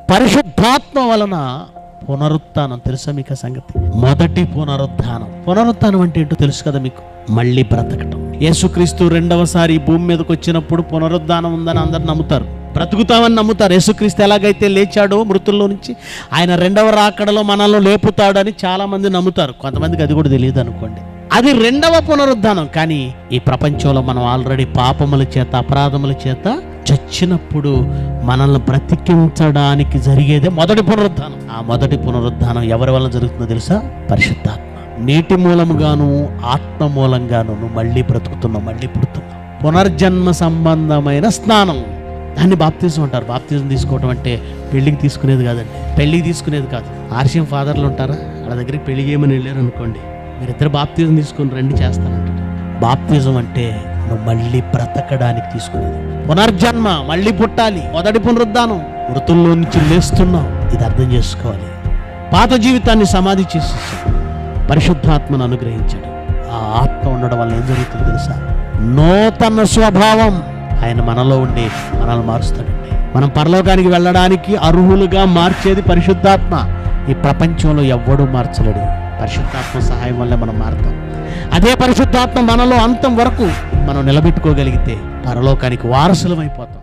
పరిశుద్ధాత్మ వలన పునరుత్థానం. తెలుసా మీకు ఆ సంగతి? మొదటి పునరుత్థానం. పునరుత్థానం అంటే ఏంటో తెలుసు కదా మీకు? మళ్ళీ బ్రతకటం. యేసుక్రీస్తు రెండవసారి భూమి మీదకి వచ్చినప్పుడు పునరుద్ధానం ఉందని అందరు నమ్ముతారు, బ్రతుకుతామని నమ్ముతారు. యేసుక్రీస్తు ఎలాగైతే లేచాడో మృతుల్లో నుంచి, ఆయన రెండవ రాకడలో మనల్ని లేపుతాడని చాలా మంది నమ్ముతారు. కొంతమందికి అది కూడా తెలియదు అనుకోండి. అది రెండవ పునరుద్ధానం. కానీ ఈ ప్రపంచంలో మనం ఆల్రెడీ పాపముల చేత, అపరాధముల చేత చచ్చినప్పుడు మనల్ని బ్రతికించడానికి జరిగేదే మొదటి పునరుద్ధానం. ఆ మొదటి పునరుద్ధానం ఎవరి వల్ల జరుగుతుందో తెలుసా? పరిశుద్ధాత్మ. నీటి మూలముగాను ఆత్మ మూలంగాను నువ్వు మళ్ళీ బ్రతుకుతున్నావు, మళ్ళీ పుడుతున్నావు. పునర్జన్మ సంబంధమైన స్నానం, దాన్ని బాప్తిజం అంటారు. బాప్తిజం తీసుకోవటం అంటే పెళ్లికి తీసుకునేది కాదండి, పెళ్లికి తీసుకునేది కాదు. ఆర్షియం ఫాదర్లు ఉంటారా, వాళ్ళ దగ్గరికి పెళ్లి చేయమని వెళ్ళారు అనుకోండి, మీరిద్దరు బాప్తిజం తీసుకుని రండి చేస్తానంటారు. బాప్తిజం అంటే నువ్వు మళ్ళీ బ్రతకడానికి తీసుకునేది. పునర్జన్మ, మళ్ళీ పుట్టాలి, మొదటి పునరుద్ధానం. మృతుల్లో నుంచి లేస్తున్నావు, ఇది అర్థం చేసుకోవాలి. పాత జీవితాన్ని సమాధి చేసేసాడు, పరిశుద్ధాత్మను అనుగ్రహించాడు. ఆ ఆత్మ ఉండడం వల్ల ఏం జరుగుతుందో తెలుసా? నూతన స్వభావం. ఆయన మనలో ఉండి మనల్ని మారుస్తాడండి. మనం పరలోకానికి వెళ్ళడానికి అర్హులుగా మార్చేది పరిశుద్ధాత్మ. ఈ ప్రపంచంలో ఎవ్వడూ మార్చలేడు. పరిశుద్ధాత్మ సహాయం వల్ల మనం మారుతాం. అదే పరిశుద్ధాత్మ మనలో అంతం వరకు మనం నిలబెట్టుకోగలిగితే పరలోకానికి వారసులం అయిపోతాం.